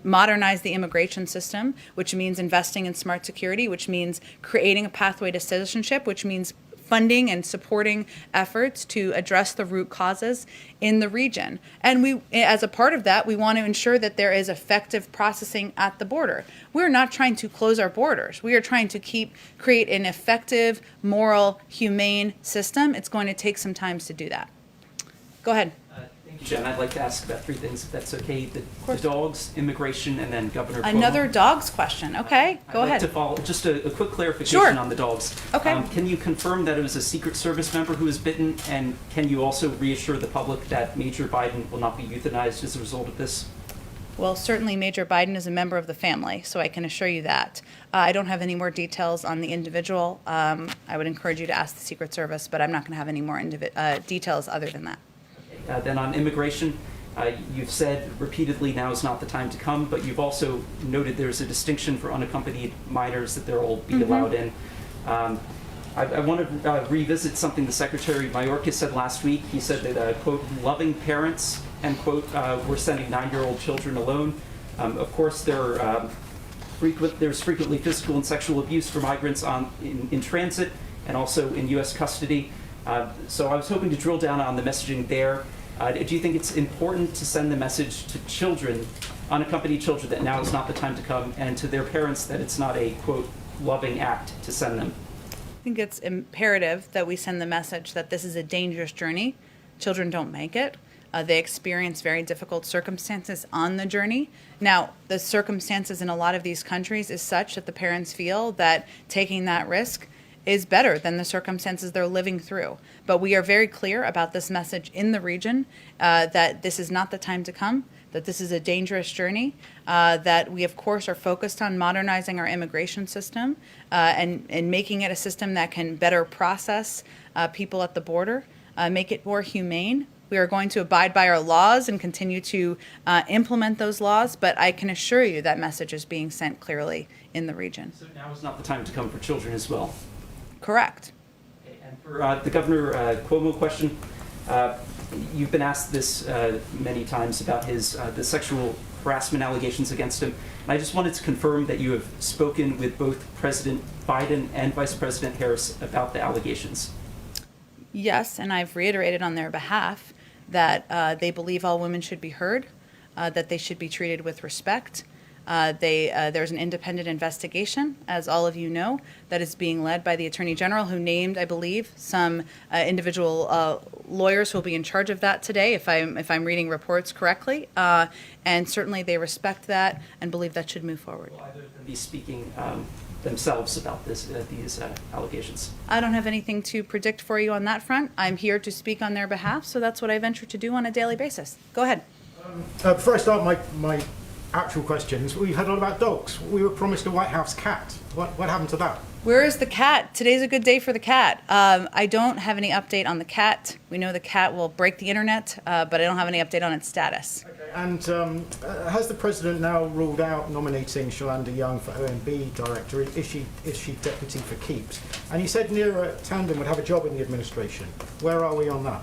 modernize the immigration system, which means investing in smart security, which means creating a pathway to citizenship, which means funding and supporting efforts to address the root causes in the region. And we, as a part of that, we want to ensure that there is effective processing at the border. We're not trying to close our borders. We are trying to create an effective, moral, humane system. It's going to take some time to do that. Go ahead. Thank you, Jen. I'd like to ask about three things, if that's okay. The dogs, immigration, and then Governor Cuomo. Another dogs question. Okay, go I'd like ahead. to follow, just a quick clarification Sure. on the dogs. Okay. Can you confirm that it was a Secret Service member who was bitten, and can you also reassure the public that Major Biden will not be euthanized as a result of this? Well, certainly Major Biden is a member of the family, so I can assure you that. I don't have any more details on the individual. I would encourage you to ask the Secret Service, but I'm not going to have any more details other than that. Then on immigration, you've said repeatedly now is not the time to come, but you've also noted there's a distinction for unaccompanied minors that they'll be allowed in. I want to revisit something the Secretary Mayorkas said last week. He said that, quote, loving parents, end quote, were sending 9-year-old children alone. Of course, there's frequently physical and sexual abuse for migrants in transit and also in U.S. custody. So I was hoping to drill down on the messaging there. Do you think it's important to send the message to children, unaccompanied children, that now is not the time to come, and to their parents that it's not a, quote, loving act to send them? I think it's imperative that we send the message that this is a dangerous journey. Children don't make it. They experience very difficult circumstances on the journey. Now, the circumstances in a lot of these countries is such that the parents feel that taking that risk is better than the circumstances they're living through. But we are very clear about this message in the region, that this is not the time to come, that this is a dangerous journey, that we, of course, are focused on modernizing our immigration system and making it a system that can better process people at the border, make it more humane. We are going to abide by our laws and continue to implement those laws, but I can assure you that message is being sent clearly in the region. So now is not the time to come for children as well. Correct. Okay, and for the Governor Cuomo question, you've been asked this many times about his the sexual harassment allegations against him. And I just wanted to confirm that you have spoken with both President Biden and Vice President Harris about the allegations. Yes, and I've reiterated on their behalf that they believe all women should be heard, that they should be treated with respect. There's an independent investigation, as all of you know, that is being led by the Attorney General, who named, I believe, some individual lawyers who will be in charge of that today, if I'm reading reports correctly. And certainly they respect that and believe that should move forward. Will either of them be speaking themselves about these allegations? I don't have anything to predict for you on that front. I'm here to speak on their behalf, so that's what I venture to do on a daily basis. Go ahead. Before I start my actual questions, we heard a lot about dogs. We were promised a White House cat. What happened to that? Where is the cat? Today's a good day for the cat. I don't have any update on the cat. We know the cat will break the internet, but I don't have any update on its status. Okay. And has the president now ruled out nominating Shalanda Young for OMB director? Is she deputy for keeps? And you said Neera Tanden would have a job in the administration. Where are we on that?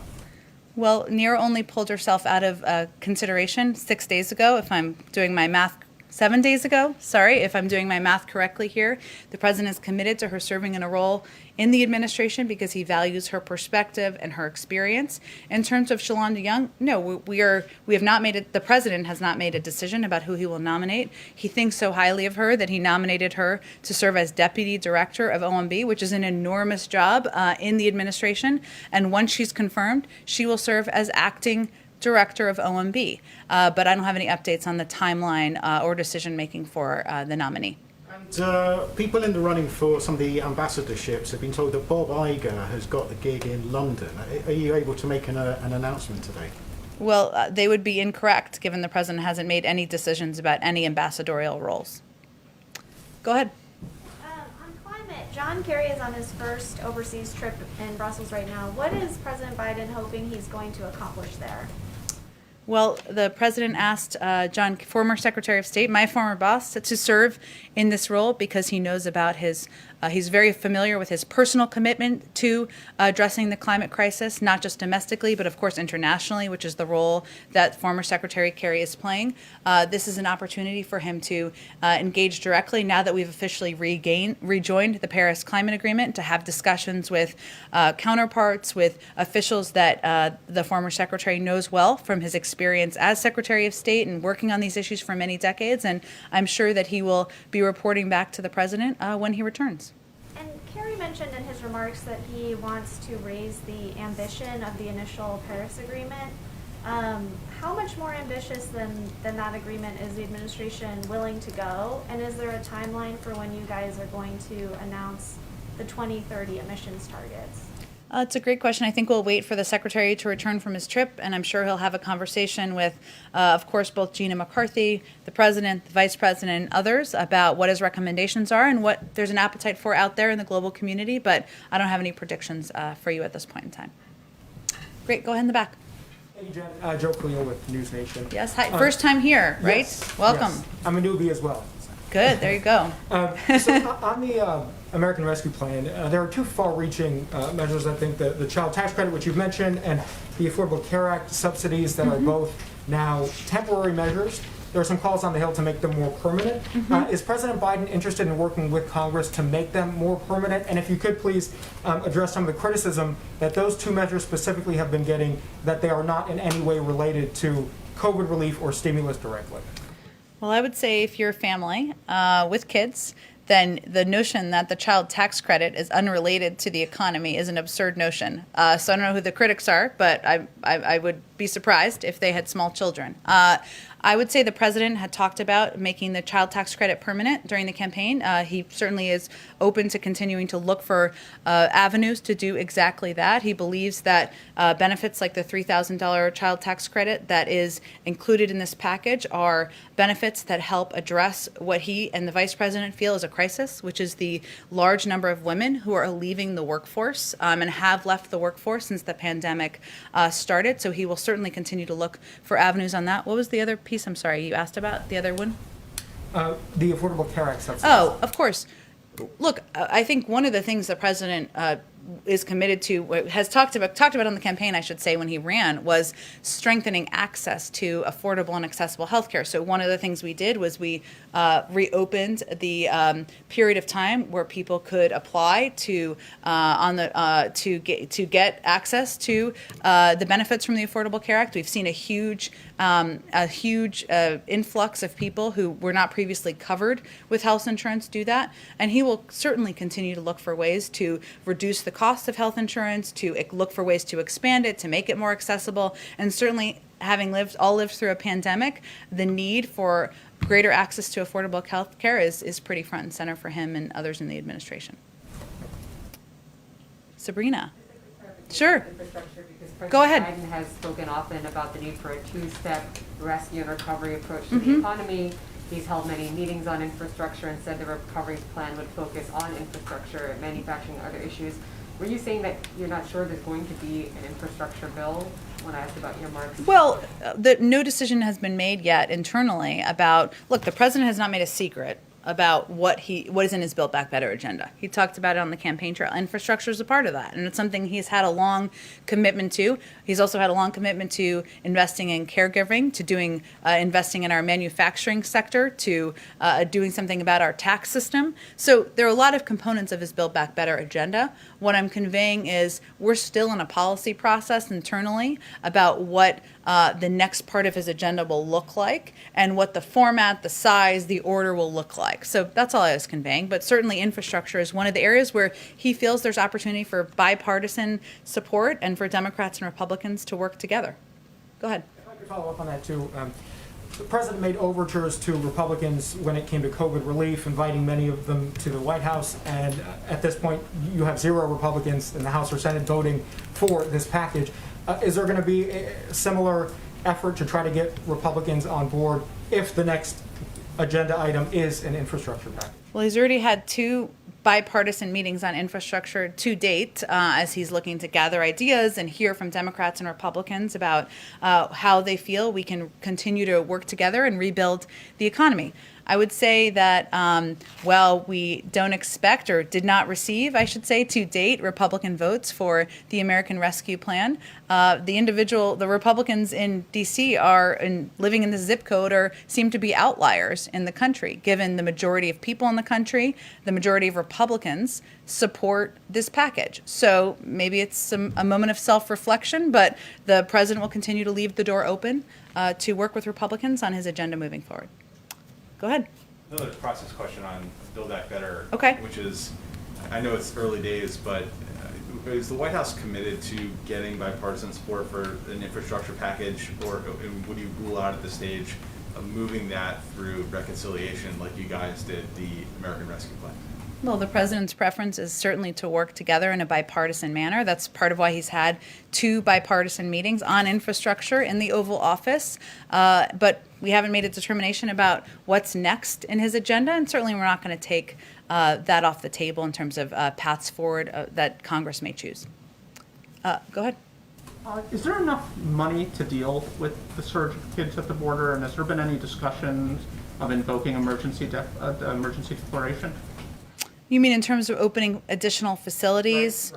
Well, Neera only pulled herself out of consideration 6 days ago, if I'm doing my math. 7 days ago, sorry, if I'm doing my math correctly here. The president is committed to her serving in a role in the administration because he values her perspective and her experience. In terms of Shalanda Young, no, we have not made it. The president has not made a decision about who he will nominate. He thinks so highly of her that he nominated her to serve as deputy director of OMB, which is an enormous job in the administration. And once she's confirmed, she will serve as acting director of OMB, but I don't have any updates on the timeline or decision making for the nominee. And people in the running for some of the ambassadorships have been told that Bob Iger has got the gig in London. Are you able to make an announcement today? Well, they would be incorrect, given the president hasn't made any decisions about any ambassadorial roles. Go ahead. On climate, John Kerry is on his first overseas trip in Brussels right now. What is President Biden hoping he's going to accomplish there? Well, the president asked John, former Secretary of State, my former boss, to serve in this role because he knows about he's very familiar with his personal commitment to addressing the climate crisis, not just domestically, but of course internationally, which is the role that former Secretary Kerry is playing. This is an opportunity for him to engage directly, now that we've officially rejoined the Paris Climate Agreement, to have discussions with counterparts, with officials that the former Secretary knows well from his experience as Secretary of State and working on these issues for many decades. And I'm sure that he will be reporting back to the president when he returns. And Kerry mentioned in his remarks that he wants to raise the ambition of the initial Paris Agreement. How much more ambitious than that agreement is the administration willing to go? And is there a timeline for when you guys are going to announce the 2030 emissions targets? It's a great question. I think we'll wait for the Secretary to return from his trip, and I'm sure he'll have a conversation with, of course, both Gina McCarthy, the President, the Vice President, and others about what his recommendations are and what there's an appetite for out there in the global community, but I don't have any predictions for you at this point in time. Great. Go ahead in the back. Hey, Jen. Joe Cleo with News Nation. Yes. Hi. First time here, right? Yes, Welcome. yes. I'm a newbie as well. Good. There you go. So on the American Rescue Plan, there are two far-reaching measures. I think the child tax credit, which you've mentioned, and the Affordable Care Act subsidies that are both now temporary measures. There are some calls on the Hill to make them more permanent. Is President Biden interested in working with Congress to make them more permanent? And if you could please address some of the criticism that those two measures specifically have been getting, that they are not in any way related to COVID relief or stimulus directly. Well, I would say if you're a family with kids, then the notion that the child tax credit is unrelated to the economy is an absurd notion. So I don't know who the critics are, but I would be surprised if they had small children. I would say the president had talked about making the child tax credit permanent during the campaign. He certainly is open to continuing to look for avenues to do exactly that. He believes that benefits like the $3,000 child tax credit that is included in this package are benefits that help address what he and the vice president feel is a crisis, which is the large number of women who are leaving the workforce and have left the workforce since the pandemic started. So he will certainly continue to look for avenues on that. What was the other piece? I'm sorry, you asked about the other one? The Affordable Care Act subsidies. Oh, of course. Look, I think one of the things the president is committed to, has talked about on the campaign, I should say, when he ran, was strengthening access to affordable and accessible health care. So one of the things we did was we reopened the period of time where people could apply to get access to the benefits from the Affordable Care Act. We've seen a huge influx of people who were not previously covered with health insurance do that, and he will certainly continue to look for ways to reduce the cost of health insurance, to look for ways to expand it, to make it more accessible, and certainly having lived through a pandemic, the need for greater access to affordable health care is pretty front and center for him and others in the administration. Sabrina. Sure. Go ahead. Biden has spoken often about the need for a two-step rescue and recovery approach to the economy. He's held many meetings on infrastructure and said the recovery plan would focus on infrastructure, manufacturing, and other issues. Were you saying that you're not sure there's going to be an infrastructure bill when I asked about earmarks? Well, no decision has been made yet internally about, look, the president has not made a secret about what is in his Build Back Better agenda. He talked about it on the campaign trail. Infrastructure is a part of that, and it's something he's had a long commitment to. He's also had a long commitment to investing in caregiving, to doing investing in our manufacturing sector, to doing something about our tax system. So there are a lot of components of his Build Back Better agenda. What I'm conveying is we're still in a policy process internally about what the next part of his agenda will look like and what the format, the size, the order will look like. So that's all I was conveying. But certainly infrastructure is one of the areas where he feels there's opportunity for bipartisan support and for Democrats and Republicans to work together. Go ahead. If I could follow up on that too. The president made overtures to Republicans when it came to COVID relief, inviting many of them to the White House. And at this point, you have 0 Republicans in the House or Senate voting for this package. Is there going to be a similar effort to try to get Republicans on board if the next agenda item is an infrastructure package? Well, he's already had 2 bipartisan meetings on infrastructure to date as he's looking to gather ideas and hear from Democrats and Republicans about how they feel we can continue to work together and rebuild the economy. I would say that while we don't expect or did not receive, I should say, to date, Republican votes for the American Rescue Plan, the Republicans in D.C. living in the zip code seem to be outliers in the country, given the majority of people in the country, the majority of Republicans support this package. So maybe it's a moment of self-reflection, but the president will continue to leave the door open to work with Republicans on his agenda moving forward. Go ahead. Another process question on Build Back Better. Okay. Which is, I know it's early days, but is the White House committed to getting bipartisan support for an infrastructure package, or would you rule out at this stage of moving that through reconciliation like you guys did the American Rescue Plan? Well, the president's preference is certainly to work together in a bipartisan manner. That's part of why he's had 2 bipartisan meetings on infrastructure in the Oval Office. But we haven't made a determination about what's next in his agenda, and certainly we're not going to take that off the table in terms of paths forward that Congress may choose. Go ahead. Is there enough money to deal with the surge of kids at the border, and has there been any discussions of invoking emergency declaration? You mean in terms of opening additional facilities?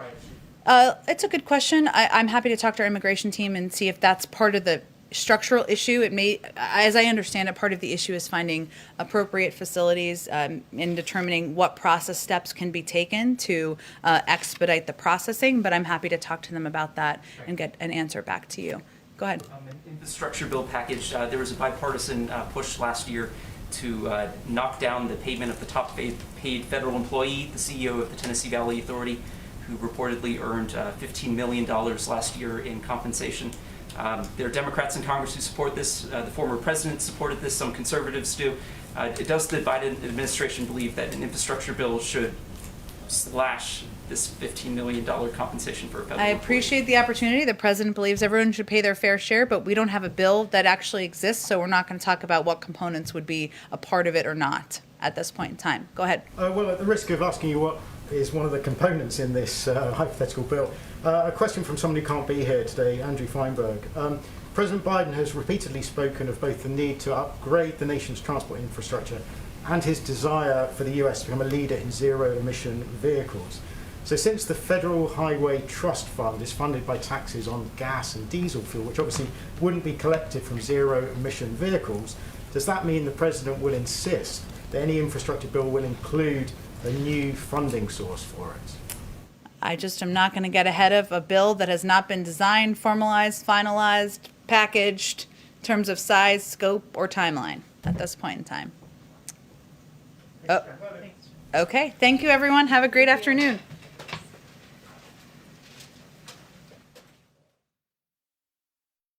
Right. It's a good question. I'm happy to talk to our immigration team and see if that's part of the structural issue. It may, as I understand it, part of the issue is finding appropriate facilities in determining what process steps can be taken to expedite the processing. But I'm happy to talk to them about that and get an answer back to you. Go ahead. In the infrastructure bill package, there was a bipartisan push last year to knock down the payment of the top paid federal employee, the CEO of the Tennessee Valley Authority, who reportedly earned $15 million last year in compensation. There are Democrats in Congress who support this. The former president supported this. Some conservatives do. Does the Biden administration believe that an infrastructure bill should slash this $15 million compensation for a federal I employee? appreciate the opportunity. The president believes everyone should pay their fair share, but we don't have a bill that actually exists, so we're not going to talk about what components would be a part of it or not at this point in time. Go ahead. Well, at the risk of asking you what is one of the components in this hypothetical bill, a question from somebody who can't be here today, Andrew Feinberg. President Biden has repeatedly spoken of both the need to upgrade the nation's transport infrastructure and his desire for the US to become a leader in zero-emission vehicles. So since the Federal Highway Trust Fund is funded by taxes on gas and diesel fuel, which obviously wouldn't be collected from zero-emission vehicles, does that mean the president will insist that any infrastructure bill will include a new funding source for it? I just am not going to get ahead of a bill that has not been designed, formalized, finalized, packaged in terms of size, scope, or timeline at this point in time. Oh. Okay, thank you everyone. Have a great afternoon.